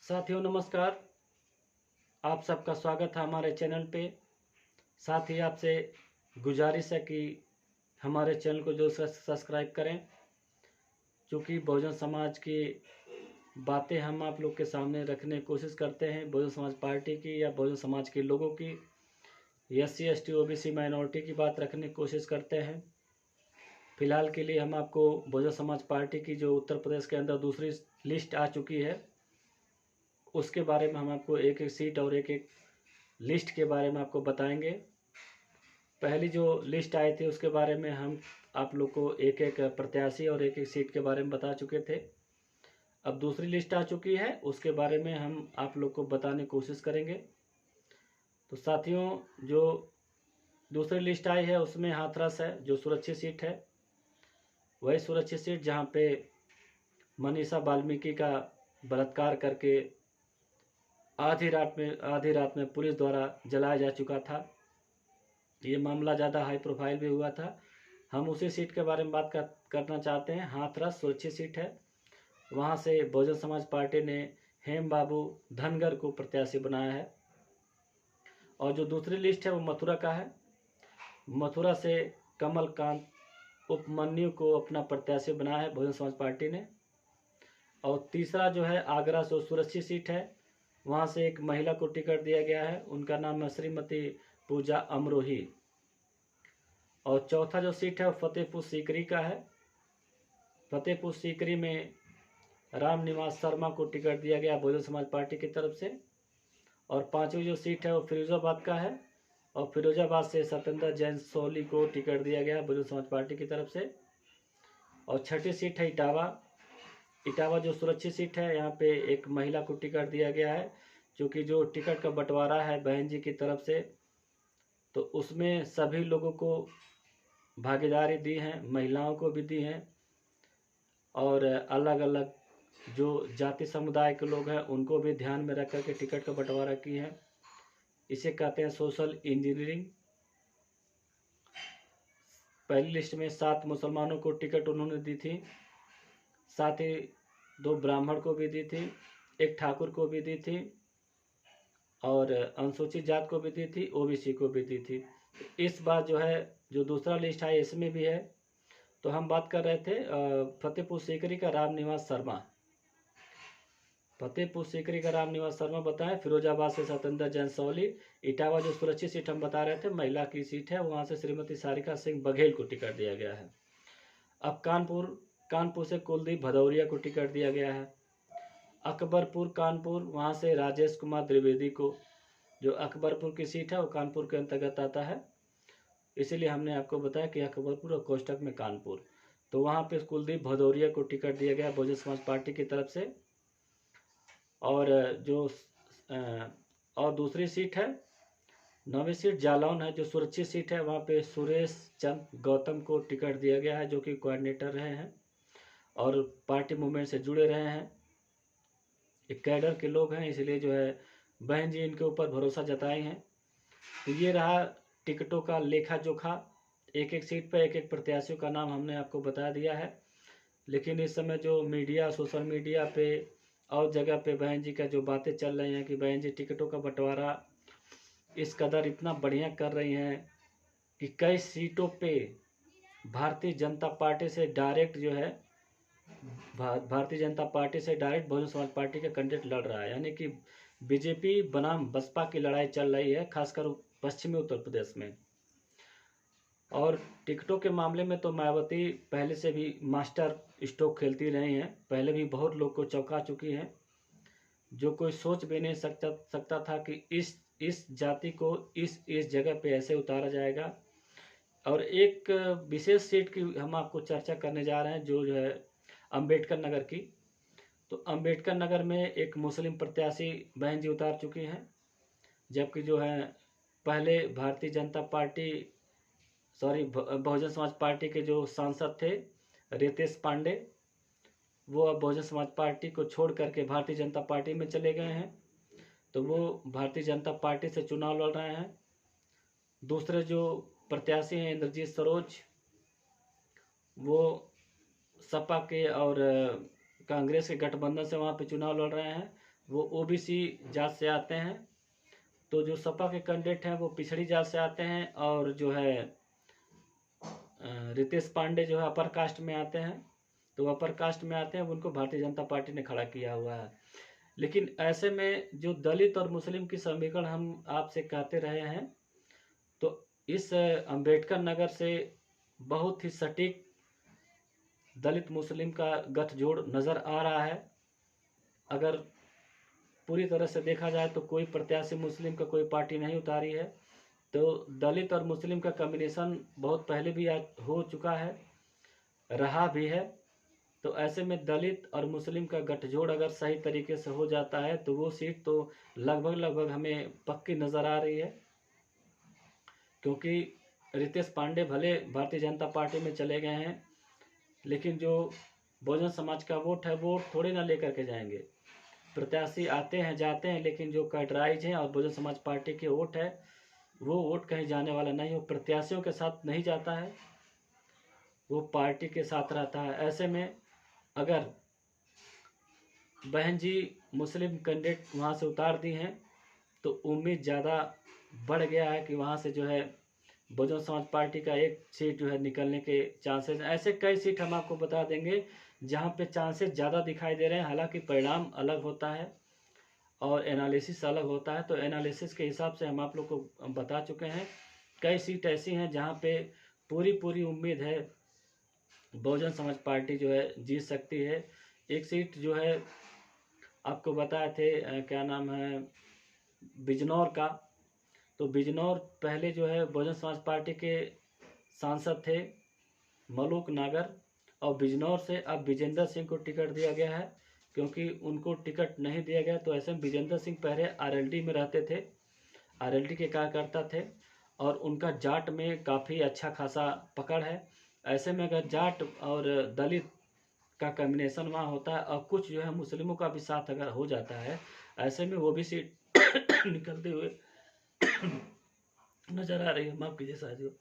साथियों नमस्कार। आप सबका स्वागत है हमारे चैनल पे। साथ ही आपसे गुजारिश है कि हमारे चैनल को जो सब्सक्राइब करें, क्योंकि बहुजन समाज की बातें हम आप लोग के सामने रखने की कोशिश करते हैं। बहुजन समाज पार्टी की या बहुजन समाज के लोगों की, SC ST OBC माइनॉरिटी की बात रखने की कोशिश करते हैं। फिलहाल के लिए हम आपको बहुजन समाज पार्टी की जो उत्तर प्रदेश के अंदर दूसरी लिस्ट आ चुकी है, उसके बारे में हम आपको एक एक सीट और एक एक लिस्ट के बारे में आपको बताएंगे। पहली जो लिस्ट आई थी उसके बारे में हम आप लोग को एक एक प्रत्याशी और एक एक सीट के बारे में बता चुके थे। अब दूसरी लिस्ट आ चुकी है, उसके बारे में हम आप लोग को बताने की कोशिश करेंगे। तो साथियों, जो दूसरी लिस्ट आई है उसमें हाथरस है, जो सुरक्षित सीट है, वही सुरक्षित सीट जहाँ पे मनीषा वाल्मीकि का बलात्कार करके आधी रात में पुलिस द्वारा जलाया जा चुका था। ये मामला ज़्यादा हाई प्रोफाइल भी हुआ था। हम उसी सीट के बारे में बात करना चाहते हैं। हाथरस सुरक्षित सीट है, वहाँ से बहुजन समाज पार्टी ने हेम बाबू धनगर को प्रत्याशी बनाया है। और जो दूसरी लिस्ट है वो मथुरा का है। मथुरा से कमलकांत उपमन्यु को अपना प्रत्याशी बनाया है बहुजन समाज पार्टी ने। और तीसरा जो है आगरा से सुरक्षित सीट है, वहाँ से एक महिला को टिकट दिया गया है, उनका नाम है श्रीमती पूजा अमरोही। और चौथा जो सीट है वो फतेहपुर सीकरी का है। फतेहपुर सीकरी में राम निवास शर्मा को टिकट दिया गया बहुजन समाज पार्टी की तरफ से। और पांचवी जो सीट है वो फिरोजाबाद का है, और फिरोजाबाद से सत्येंद्र जैन सोली को टिकट दिया गया बहुजन समाज पार्टी की तरफ से। और छठी सीट है इटावा। इटावा जो सुरक्षित सीट है, यहाँ पे एक महिला को टिकट दिया गया है, क्योंकि जो टिकट का बंटवारा है बहन जी की तरफ से, तो उसमें सभी लोगों को भागीदारी दी है, महिलाओं को भी दी है, और अलग अलग जो जाति समुदाय के लोग हैं उनको भी ध्यान में रख करके टिकट का बंटवारा की है। इसे कहते हैं सोशल इंजीनियरिंग। पहली लिस्ट में 7 मुसलमानों को टिकट उन्होंने दी थी, साथ ही 2 ब्राह्मण को भी दी थी, एक ठाकुर को भी दी थी, और अनुसूचित जात को भी दी थी, OBC को भी दी थी। इस बार जो है जो दूसरा लिस्ट है इसमें भी है। तो हम बात कर रहे थे फतेहपुर सीकरी का राम निवास शर्मा। फतेहपुर सीकरी का राम निवास शर्मा बताएं। फिरोजाबाद से सत्येंद्र जैन सोली। इटावा जो सुरक्षित सीट हम बता रहे थे, महिला की सीट है, वहाँ से श्रीमती सारिका सिंह बघेल को टिकट दिया गया है। अब कानपुर से कुलदीप भदौरिया को टिकट दिया गया है। अकबरपुर कानपुर, वहाँ से राजेश कुमार द्विवेदी को, जो अकबरपुर की सीट है वो कानपुर के अंतर्गत आता है, इसीलिए हमने आपको बताया कि अकबरपुर और कोष्टक में कानपुर। तो वहाँ पे कुलदीप भदौरिया को टिकट दिया गया बहुजन समाज पार्टी की तरफ से। और जो और दूसरी सीट है 9वीं सीट जालौन है, जो सुरक्षित सीट है, वहाँ पे सुरेश चंद गौतम को टिकट दिया गया है, जो कि कोऑर्डिनेटर रहे हैं और पार्टी मूवमेंट से जुड़े रहे हैं, एक कैडर के लोग हैं, इसलिए जो है बहन जी इनके ऊपर भरोसा जताए हैं। तो ये रहा टिकटों का लेखा जोखा। एक एक सीट पर एक एक प्रत्याशियों का नाम हमने आपको बता दिया है। लेकिन इस समय जो मीडिया, सोशल मीडिया पे और जगह पे बहन जी का जो बातें चल रही हैं कि बहन जी टिकटों का बंटवारा इस कदर इतना बढ़िया कर रही हैं कि कई सीटों पे भारतीय जनता पार्टी से डायरेक्ट जो है भारतीय जनता पार्टी से डायरेक्ट बहुजन समाज पार्टी का कैंडिडेट लड़ रहा है, यानी कि बीजेपी बनाम बसपा की लड़ाई चल रही है, खासकर पश्चिमी उत्तर प्रदेश में। और टिकटों के मामले में तो मायावती पहले से भी मास्टर स्ट्रोक खेलती रही हैं, पहले भी बहुत लोग को चौंका चुकी हैं। जो कोई सोच भी नहीं सकता था कि इस जाति को इस जगह पे ऐसे उतारा जाएगा। और एक विशेष सीट की हम आपको चर्चा करने जा रहे हैं, जो है अंबेडकर नगर की। तो अंबेडकर नगर में एक मुस्लिम प्रत्याशी बहन जी उतार चुकी हैं, जबकि जो है पहले भारतीय जनता पार्टी बहुजन समाज पार्टी के जो सांसद थे रितेश पांडे, वो अब बहुजन समाज पार्टी को छोड़ करके भारतीय जनता पार्टी में चले गए हैं। तो वो भारतीय जनता पार्टी से चुनाव लड़ रहे हैं। दूसरे जो प्रत्याशी हैं इंद्रजीत सरोज, वो सपा के और कांग्रेस के गठबंधन से वहाँ पे चुनाव लड़ रहे हैं। वो ओबीसी जात से आते हैं। तो जो सपा के कैंडिडेट हैं वो पिछड़ी जात से आते हैं, और जो है रितेश पांडे जो है अपर कास्ट में आते हैं। तो अपर कास्ट में आते हैं, उनको भारतीय जनता पार्टी ने खड़ा किया हुआ है। लेकिन ऐसे में जो दलित और मुस्लिम की समीकरण हम आपसे कहते रहे हैं, तो इस अंबेडकर नगर से बहुत ही सटीक दलित मुस्लिम का गठजोड़ नज़र आ रहा है। अगर पूरी तरह से देखा जाए तो कोई प्रत्याशी मुस्लिम का कोई पार्टी नहीं उतारी है, तो दलित और मुस्लिम का कॉम्बिनेशन बहुत पहले भी हो चुका है, रहा भी है। तो ऐसे में दलित और मुस्लिम का गठजोड़ अगर सही तरीके से हो जाता है तो वो सीट तो लगभग हमें पक्की नज़र आ रही है। क्योंकि रितेश पांडे भले भारतीय जनता पार्टी में चले गए हैं, लेकिन जो बहुजन समाज का वोट है वो थोड़े ना लेकर के जाएंगे। प्रत्याशी आते हैं जाते हैं, लेकिन जो कैडराइज हैं और बहुजन समाज पार्टी के वोट है वो वोट कहीं जाने वाला नहीं, वो प्रत्याशियों के साथ नहीं जाता है, वो पार्टी के साथ रहता है। ऐसे में अगर बहन जी मुस्लिम कैंडिडेट वहाँ से उतार दी हैं तो उम्मीद ज़्यादा बढ़ गया है कि वहाँ से जो है बहुजन समाज पार्टी का एक सीट जो है निकलने के चांसेस हैं। ऐसे कई सीट हम आपको बता देंगे जहाँ पे चांसेस ज़्यादा दिखाई दे रहे हैं। हालांकि परिणाम अलग होता है और एनालिसिस अलग होता है, तो एनालिसिस के हिसाब से हम आप लोग को बता चुके हैं। कई सीट ऐसी हैं जहाँ पे पूरी उम्मीद है बहुजन समाज पार्टी जो है जीत सकती है। एक सीट जो है आपको बताए थे क्या नाम है, बिजनौर का। तो बिजनौर पहले जो है बहुजन समाज पार्टी के सांसद थे मलूक नागर, और बिजनौर से अब विजेंद्र सिंह को टिकट दिया गया है। क्योंकि उनको टिकट नहीं दिया गया तो ऐसे में विजेंद्र सिंह पहले आरएलडी में रहते थे, आरएलडी के कार्यकर्ता थे, और उनका जाट में काफ़ी अच्छा खासा पकड़ है। ऐसे में अगर जाट और दलित का कॉम्बिनेशन वहाँ होता है और कुछ जो है मुस्लिमों का भी साथ अगर हो जाता है, ऐसे में वो भी सीट निकलते हुए नजर आ रही है। माफ कीजिए साथियों।